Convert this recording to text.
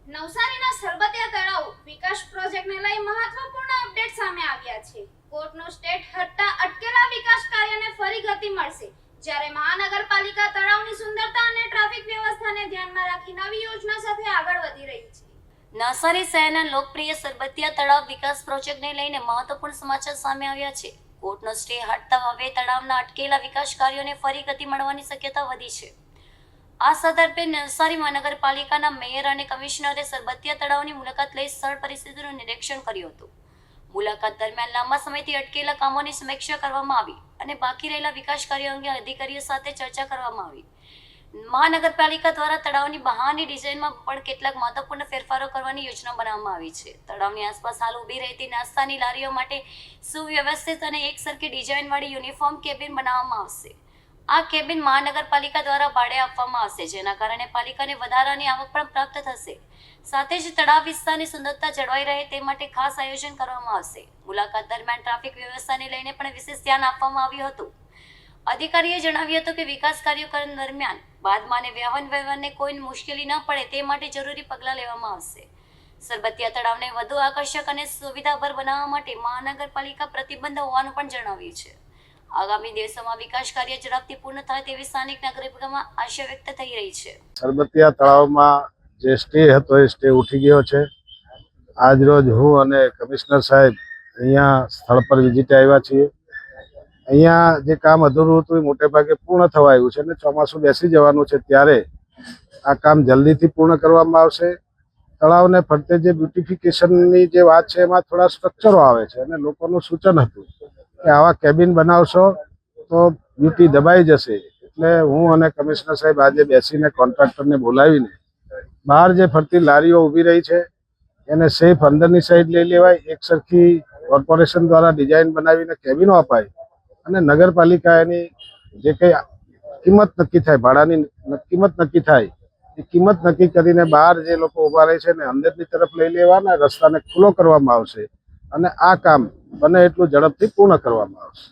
નવસારીના સરબતિયા તળાવ વિકાસ પ્રોજેક્ટને લઈ મહત્વપૂર્ણ અપડેટ સામે આવ્યા છે। કોર્ટનો સ્ટે હટતા અટકેલા વિકાસ કાર્યને ફરી ગતિ મળશે, જ્યારે મહાનગરપાલિકા તળાવની સુંદરતા અને ટ્રાફિક વ્યવસ્થાને ધ્યાનમાં રાખી નવી યોજના સાથે આગળ વધી રહી છે। નવસારી શહેરના લોકપ્રિય સરબતિયા તળાવ વિકાસ પ્રોજેક્ટને લઈને મહત્વપૂર્ણ સમાચાર સામે આવ્યા છે। કોર્ટનો સ્ટે હટતા હવે તળાવના અટકેલા વિકાસ કાર્યોને ફરી ગતિ મળવાની શક્યતા વધી છે। આ સંદર્ભે નવસારી મહાનગરપાલિકાના મેયર અને કમિશનરે સરબતિયા તળાવની મુલાકાત લઈ સ્થળ પરિસ્થિતિનું નિરીક્ષણ કર્યું હતું। મુલાકાત દરમિયાન લાંબા સમયથી અટકેલા કામોની સમીક્ષા કરવામાં આવી અને બાકી રહેલા વિકાસ કાર્યો અંગે અધિકારીઓ સાથે ચર્ચા કરવામાં આવી। મહાનગરપાલિકા દ્વારા તળાવની બહારની ડિઝાઇનમાં પણ કેટલાક મહત્વપૂર્ણ ફેરફારો કરવાની યોજના બનાવવામાં આવી છે। તળાવની આસપાસ હાલ ઊભી રહેતી નાસ્તાની લારીઓ માટે સુવ્યવસ્થિત અને એકસરખી ડિઝાઇનવાળી યુનિફોર્મ કેબિન બનાવવામાં આવશે। આ કેબિન મહાનગરપાલિકા દ્વારા ભાડે આપવામાં આવશે, જેના કારણે પાલિકાને વધારાની આવક પણ પ્રાપ્ત થશે। સાથે જ તળાવ વિસ્તારની સુંદરતા જળવાઈ રહે તે માટે ખાસ આયોજન કરવામાં આવશે। મુલાકાત દરમિયાન ટ્રાફિક વ્યવસ્થાને લઈને પણ વિશેષ ધ્યાન આપવામાં આવ્યું હતું। અધિકારીએ જણાવ્યું હતું કે વિકાસ કાર્યો દરમિયાન બાદમાં વાહન વ્યવહારને કોઈ મુશ્કેલી ન પડે તે માટે જરૂરી પગલાં લેવામાં આવશે। સરબતિયા તળાવને વધુ આકર્ષક અને સુવિધાભર બનાવવા માટે મહાનગરપાલિકા પ્રતિબદ્ધ હોવાનું પણ જણાવ્યું છે। આગામી દિવસોમાં વિકાસ કાર્ય ઝડપથી પૂર્ણ થાય તેવી સ્થાનિક નાગરિકોમાં આશા વ્યક્ત થઈ રહી છે। સરબતિયા તળાવમાં જે સ્ટે હતો એ સ્ટે ઉઠી ગયો છે। આજ રોજ હું અને કમિશનર સાહેબ અહીંયા સ્થળ પર વિઝિટ આવ્યા છીએ। અહીંયા જે કામ અધૂરું હતું એ મોટે ભાગે પૂર્ણ થવા આવ્યું છે અને ચોમાસું બેસી જવાનું છે, ત્યારે આ કામ જલ્દીથી પૂર્ણ કરવામાં આવશે। તળાવને ફરતે જે બ્યુટિફિકેશનની જે વાત છે એમાં થોડા સ્ટ્રક્ચરો આવે છે અને લોકોનું સૂચન હતું કે આવા કેબિન બનાવશો તો બ્યુટી દબાઈ જશે। એટલે હું અને કમિશનર સાહેબ આજે બેસીને કોન્ટ્રાક્ટરને બોલાવીને બહાર જે ફરતી લારીઓ ઊભી રહી છે એને સેફ અંદરની સાઈડ લઈ લેવાય, એક સરખી કોર્પોરેશન દ્વારા ડિઝાઇન બનાવીને કેબિનો અપાય અને નગરપાલિકા એની જે કંઈ કિંમત નક્કી થાય, ભાડાની કિંમત નક્કી થાય એ કિંમત નક્કી કરીને બહાર જે લોકો ઊભા રહે છે ને અંદરની તરફ લઈ લેવાના રસ્તાને ખુલ્લો કરવામાં આવશે અને આ કામ બને એટલું ઝડપથી પૂર્ણ કરવામાં આવશે।